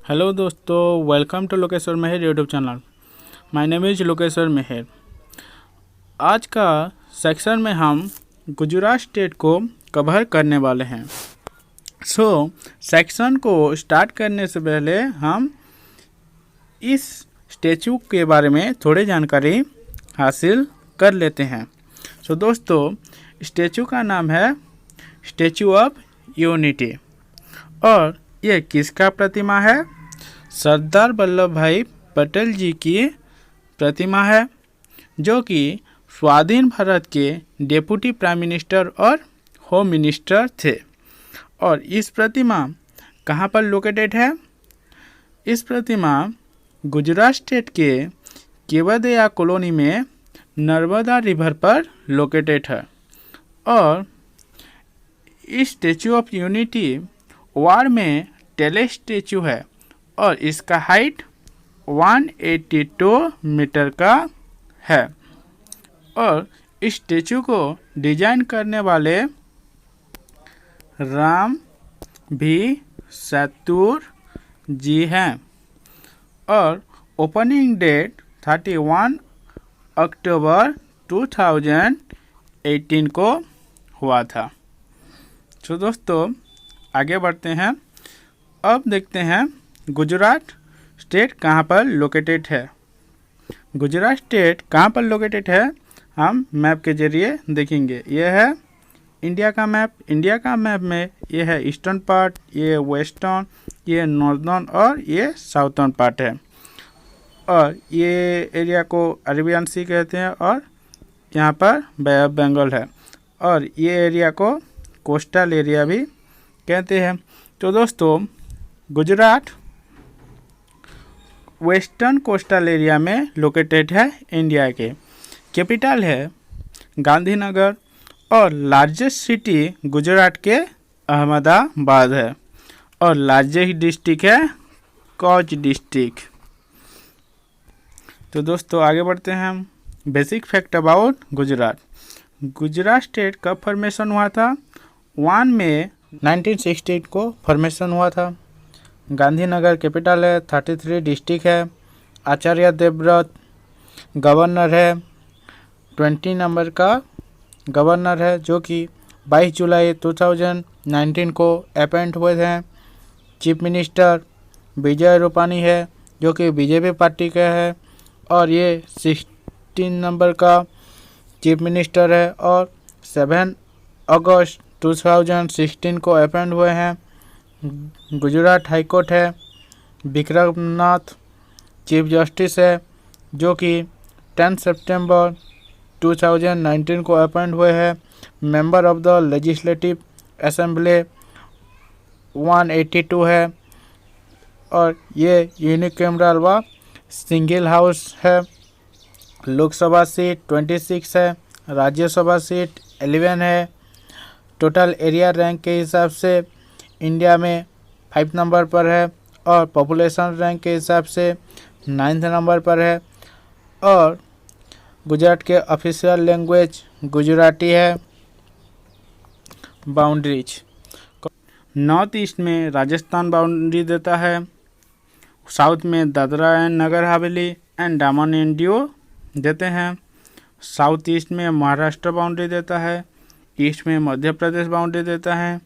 Hello दोस्तों, welcome to Lokeshwar Meher YouTube channel. My name is Lokeshwar Meher. आज का सेक्शन में हम गुजरात स्टेट को कवर करने वाले हैं। सेक्शन को स्टार्ट करने से पहले हम इस स्टैचू के बारे में थोड़ी जानकारी हासिल कर लेते हैं। दोस्तों, स्टैचू का नाम है स्टैचू ऑफ यूनिटी और ये किसका प्रतिमा है? सरदार वल्लभ भाई पटेल जी की प्रतिमा है, जो कि स्वाधीन भारत के डेप्यूटी प्राइम मिनिस्टर और होम मिनिस्टर थे। और इस प्रतिमा कहाँ पर लोकेटेड है? इस प्रतिमा गुजरात स्टेट के केवदिया कॉलोनी में नर्मदा रिवर पर लोकेटेड है। और इस स्टैचू ऑफ यूनिटी वार में टेले स्टैचू है और इसका हाइट 182 मीटर का है। और इस स्टैचू को डिजाइन करने वाले राम भी सातुर जी हैं और ओपनिंग डेट 31 अक्टूबर 2018 को हुआ था। दोस्तों, आगे बढ़ते हैं। अब देखते हैं गुजरात स्टेट कहाँ पर लोकेटेड है। गुजरात स्टेट कहाँ पर लोकेटेड है हम मैप के जरिए देखेंगे। यह है इंडिया का मैप। इंडिया का मैप में ये है ईस्टर्न पार्ट, ये वेस्टर्न, ये नॉर्दर्न और ये साउथर्न पार्ट है। और ये एरिया को अरेबियन सी कहते हैं और यहाँ पर बे ऑफ बंगाल है। और ये एरिया को कोस्टल एरिया भी कहते हैं। तो दोस्तों, गुजरात वेस्टर्न कोस्टल एरिया में लोकेटेड है। इंडिया के कैपिटल है गांधीनगर और लार्जेस्ट सिटी गुजरात के अहमदाबाद है। और लार्जेस्ट डिस्ट्रिक्ट है कच्छ डिस्ट्रिक्ट। तो दोस्तों, आगे बढ़ते हैं हम। Basic fact about Gujarat. Gujarat state कब फॉर्मेशन हुआ था? 1 मई 1968 को फॉर्मेशन हुआ था। गांधीनगर कैपिटल है। 33 डिस्ट्रिक्ट है। आचार्य देवव्रत गवर्नर है। 20 नंबर का गवर्नर है, जो कि 22 जुलाई 2019 को अपॉइंट हुए हैं। चीफ मिनिस्टर विजय रूपानी है, जो कि बीजेपी पार्टी का है। और ये 16 नंबर का चीफ मिनिस्टर है और 7 अगस्त 2016 को अपॉइंट हुए हैं। गुजरात हाई कोर्ट है। विक्रमनाथ चीफ जस्टिस है, जो कि 10 सितंबर 2019 को अपॉइंट हुए हैं। Member of the legislative assembly 182 है। और ये यूनिकैमरल व सिंगल हाउस है। लोकसभा सीट 26 है। राज्यसभा सीट 11 है। टोटल एरिया रैंक के हिसाब से इंडिया में 5 नंबर पर है और पॉपुलेशन रैंक के हिसाब से 9th नंबर पर है। और गुजरात के ऑफिशियल लैंग्वेज गुजराती है। बाउंड्रीज, नॉर्थ ईस्ट में राजस्थान बाउंड्री देता है। साउथ में Dadra and Nagar Haveli and Daman and Diu देते हैं। साउथ ईस्ट में महाराष्ट्र बाउंड्री देता है। ईस्ट में मध्य प्रदेश बाउंड्री देता है।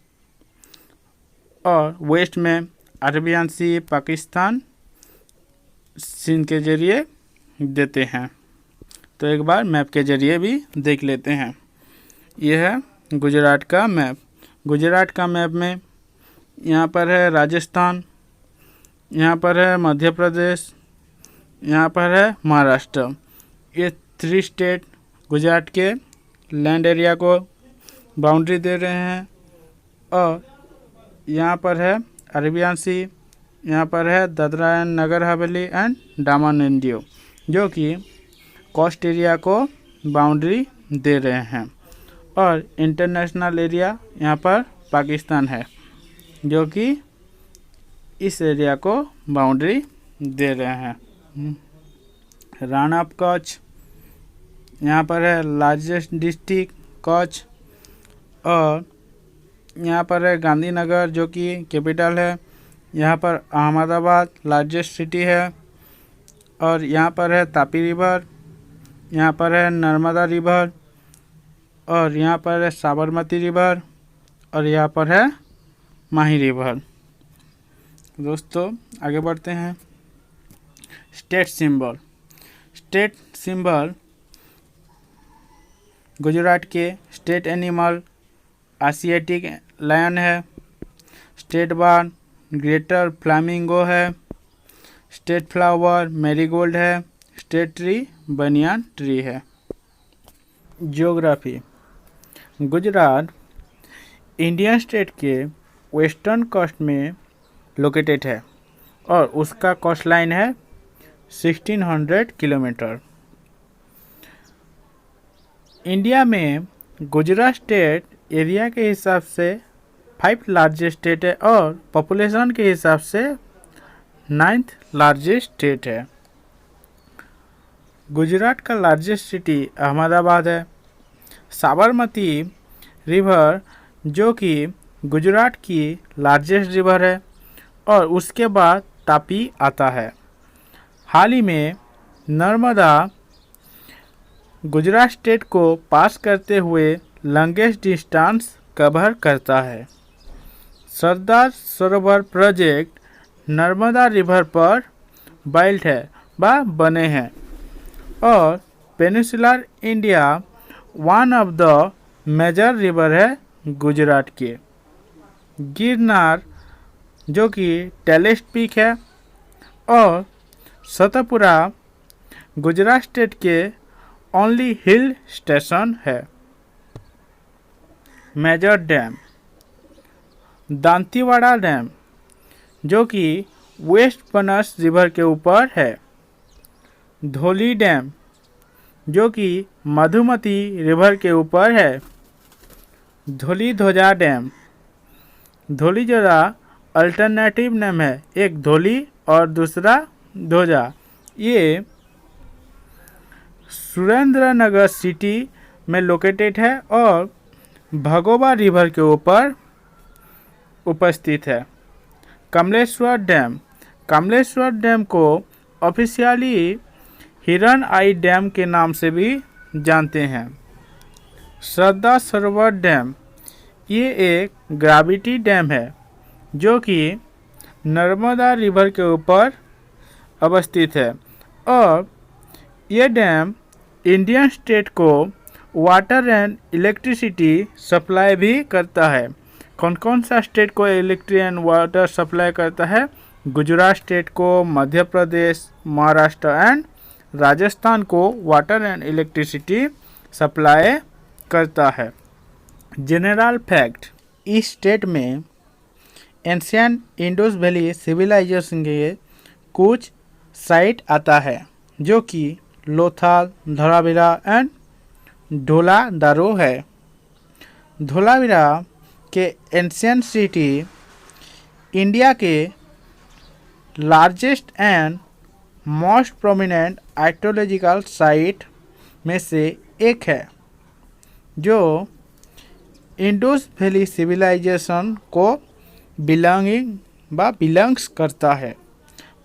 और वेस्ट में अरेबियन सी पाकिस्तान सिंध के जरिए देते हैं। तो एक बार मैप के जरिए भी देख लेते हैं। यह है गुजरात का मैप। गुजरात का मैप में यहाँ पर है राजस्थान, यहाँ पर है मध्य प्रदेश, यहाँ पर है महाराष्ट्र। ये 3 स्टेट गुजरात के लैंड एरिया को बाउंड्री दे रहे हैं। और यहाँ पर है अरेबियन सी, यहाँ पर है Dadra and Nagar Haveli and Daman and Diu, जो कि कोस्ट एरिया को बाउंड्री दे रहे हैं। और इंटरनेशनल एरिया यहाँ पर पाकिस्तान है, जो कि इस एरिया को बाउंड्री दे रहे हैं। रण ऑफ कच्छ, यहाँ पर है लार्जेस्ट डिस्ट्रिक्ट कच्छ। और यहाँ पर है गांधीनगर, जो कि कैपिटल है। यहाँ पर अहमदाबाद लार्जेस्ट सिटी है, और यहाँ पर है तापी रिवर, यहाँ पर है नर्मदा रिवर, और यहाँ पर है साबरमती रिवर, और यहाँ पर है माही रिवर। दोस्तों आगे बढ़ते हैं। State symbol. State symbol Gujarat के स्टेट एनिमल एशियाटिक लायन है। स्टेट बर्ड ग्रेटर फ्लामिंगो है। स्टेट फ्लावर मैरीगोल्ड है। स्टेट ट्री बनियान ट्री है। ज्योग्राफी। गुजरात इंडियन स्टेट के वेस्टर्न कोस्ट में लोकेटेड है और उसका कोस्ट लाइन है 1600 किलोमीटर। इंडिया में गुजरात स्टेट एरिया के हिसाब से 5th लार्जेस्ट स्टेट है और पॉपुलेशन के हिसाब से 9th लार्जेस्ट स्टेट है। गुजरात का लार्जेस्ट सिटी अहमदाबाद है। साबरमती रिवर जो कि गुजरात की लार्जेस्ट रिवर है और उसके बाद तापी आता है। हाल ही में नर्मदा गुजरात स्टेट को पास करते हुए लॉन्गेस्ट डिस्टेंस कवर करता है। सरदार सरोवर प्रोजेक्ट नर्मदा रिवर पर बिल्ट है व बने हैं और peninsular India one of the major river है गुजरात के। गिरनार जो कि टेलेस्ट पीक है और सतपुरा गुजरात स्टेट के ओनली हिल स्टेशन है। Major dam. दांतीवाड़ा डैम जो कि वेस्ट बनस रिवर के ऊपर है। धौली डैम जो कि मधुमती रिवर के ऊपर है। धौली ध्वजा डैम। धौली ध्वजा अल्टरनेटिव नेम है, एक धौली और दूसरा ध्वजा। ये सुरेंद्रनगर सिटी में लोकेटेड है और भगोबा रिवर के ऊपर उपस्थित है। कमलेश्वर डैम। कमलेश्वर डैम को ऑफिशियली हिरन आई डैम के नाम से भी जानते हैं। सरदार सरोवर डैम ये एक ग्रेविटी डैम है जो कि नर्मदा रिवर के ऊपर अवस्थित है और ये डैम इंडियन स्टेट को वाटर एंड इलेक्ट्रिसिटी सप्लाई भी करता है। कौन कौन सा स्टेट को इलेक्ट्रिक एंड वाटर सप्लाई करता है? गुजरात स्टेट को, मध्य प्रदेश, महाराष्ट्र एंड राजस्थान को वाटर एंड इलेक्ट्रिसिटी सप्लाई करता है। General fact. इस स्टेट में एंशियंट इंडस वैली सिविलाइजेशन के कुछ साइट आता है जो कि लोथाल, धोलावीरा एंड ढोला दारो है। धोलावीरा के एंशियंट सिटी इंडिया के largest and most prominent archaeological site में से एक है जो इंडस वैली सिविलाइजेशन को बिलोंग्स करता है।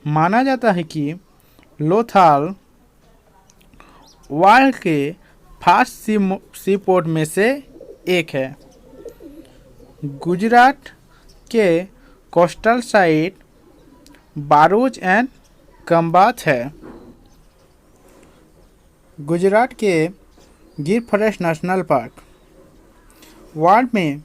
माना जाता है कि लोथाल वर्ल्ड के फर्स्ट सी पोर्ट में से एक है। गुजरात के कोस्टल साइट बारूच एंड खंभात है। गुजरात के गिर फॉरेस्ट नेशनल पार्क वर्ल्ड में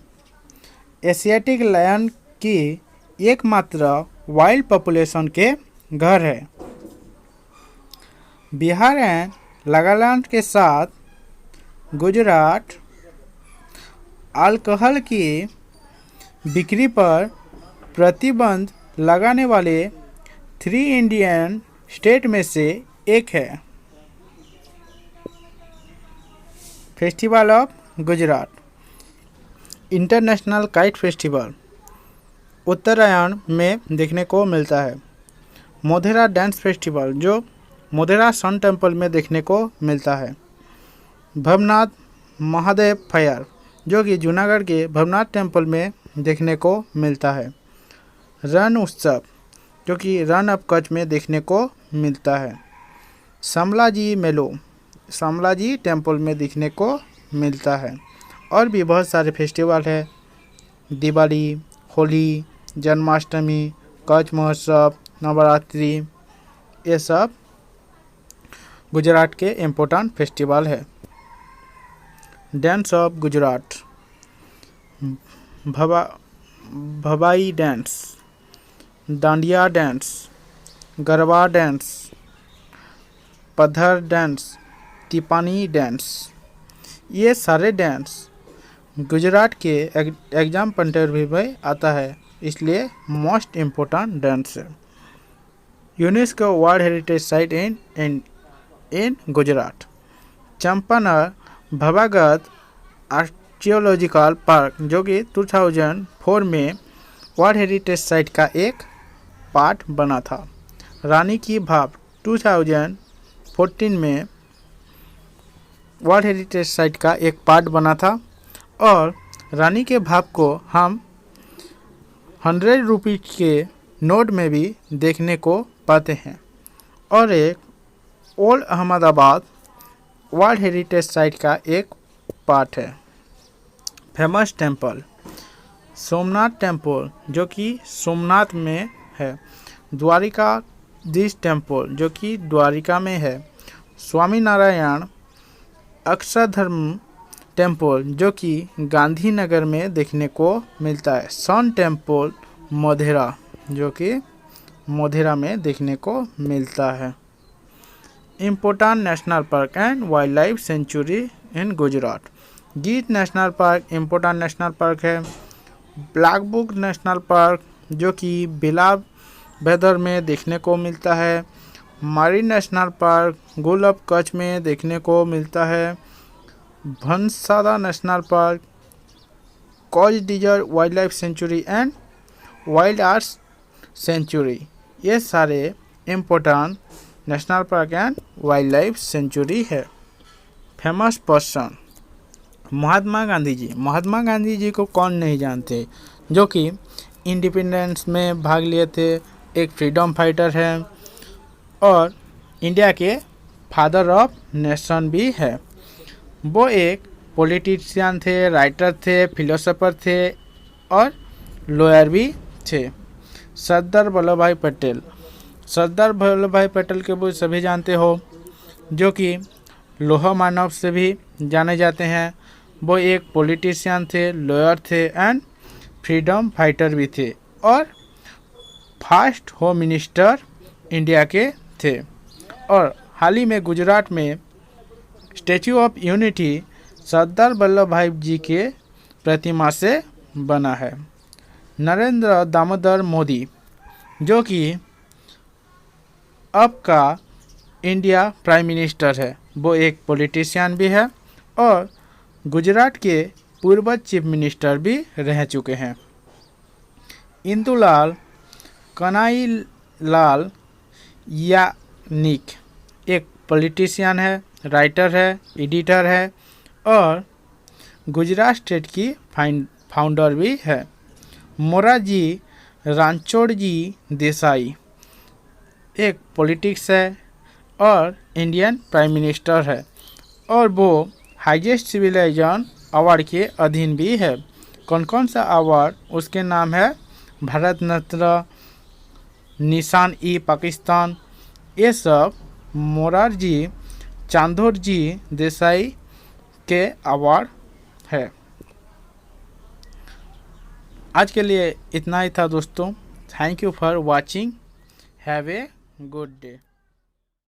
एशियाटिक लायन की एकमात्र वाइल्ड पॉपुलेशन के घर है। बिहार एंड नागालैंड के साथ गुजरात अल्कोहल की बिक्री पर प्रतिबंध लगाने वाले 3 इंडियन स्टेट में से एक है। Festival of Gujarat. International kite festival Uttarayan में देखने को मिलता है। मोढेरा डांस फेस्टिवल जो मोढेरा सन टेम्पल में देखने को मिलता है। भवनाथ महादेव फायर जो कि जूनागढ़ के भवनाथ टेम्पल में देखने को मिलता है। रण उत्सव जो कि रण ऑफ कच्छ में देखने को मिलता है। शामलाजी मेलो शामलाजी टेम्पल में देखने को मिलता है। और भी बहुत सारे फेस्टिवल है, दिवाली, होली, जन्माष्टमी, कच्छ महोत्सव, नवरात्रि, ये सब गुजरात के इम्पोर्टेंट फेस्टिवल है। Dance of Gujarat, Bhavai dance, dandiya dance, garba dance, पत्थर डांस, तिपानी डांस, ये सारे डांस गुजरात के एग्जाम पॉइंटर भी में आता है, इसलिए मोस्ट इम्पोर्टेंट डांस है। यूनेस्को वर्ल्ड हेरिटेज साइट इन गुजरात, चंपानर भवागत आर्कियोलॉजिकल पार्क जो कि 2004 में वर्ल्ड हेरिटेज साइट का एक पार्ट बना था। रानी की भाव 2014 में वर्ल्ड हेरिटेज साइट का एक पार्ट बना था। और रानी के भाव को हम 100 रुपये के नोट में भी देखने को पाते हैं। और एक old Ahmedabad world heritage site का एक पार्ट है। फेमस टेम्पल, सोमनाथ टेम्पल जो कि सोमनाथ में है, द्वारिकाधीश टेम्पल जो कि द्वारिका में है, स्वामी नारायण अक्षरधर्म टेम्पल जो कि गांधीनगर में देखने को मिलता है, सन टेम्पल मोधेरा जो कि मोधेरा में देखने को मिलता है। Important national park and wildlife sanctuary in Gujarat, Gir national park important national park है। ब्लैक बुक नेशनल पार्क जो कि बेलावेदर में देखने को मिलता है। Marine national park gulf of Kutch में देखने को मिलता है। Bansda national park, Kutch desert wildlife sanctuary and wild आर्ट्स सेंचुरी, ये सारे important national park and wildlife sanctuary है। फेमस पर्सन, महात्मा गांधी जी को कौन नहीं जानते, जो कि इंडिपेंडेंस में भाग लिए थे, एक फ्रीडम फाइटर है और इंडिया के फादर ऑफ नेशन भी है। वो एक पॉलिटिशियन थे, राइटर थे, फिलोसोफर थे और लॉयर भी थे। सरदार वल्लभ भाई पटेल के वो सभी जानते हो, जो कि लौह मानव से भी जाने जाते हैं। वो एक पॉलिटिशियन थे, लॉयर थे एंड फ्रीडम फाइटर भी थे और फर्स्ट होम मिनिस्टर इंडिया के थे। और हाल ही में गुजरात में statue of unity Sardar Vallabh भाई जी के प्रतिमा से बना है। नरेंद्र दामोदर मोदी जो कि अब का इंडिया प्राइम मिनिस्टर है, वो एक पॉलिटिशियन भी है और गुजरात के पूर्व चीफ मिनिस्टर भी रह चुके हैं। इंदुलाल कनाईलाल यानिक एक पॉलिटिशियन है, राइटर है, एडिटर है और गुजरात स्टेट की फाउंडर भी है। मोरारजी रणछोड़जी देसाई एक पॉलिटिक्स है और इंडियन प्राइम मिनिस्टर है और वो हाईएस्ट सिविलाइजेशन अवार्ड के अधीन भी है। कौन कौन सा अवार्ड, उसके नाम है भारत रत्न, निशान ई पाकिस्तान, ये सब मोरारजी चांदोरजी देसाई के अवार्ड है। आज के लिए इतना ही था दोस्तों। Thank you for watching. Have a good day.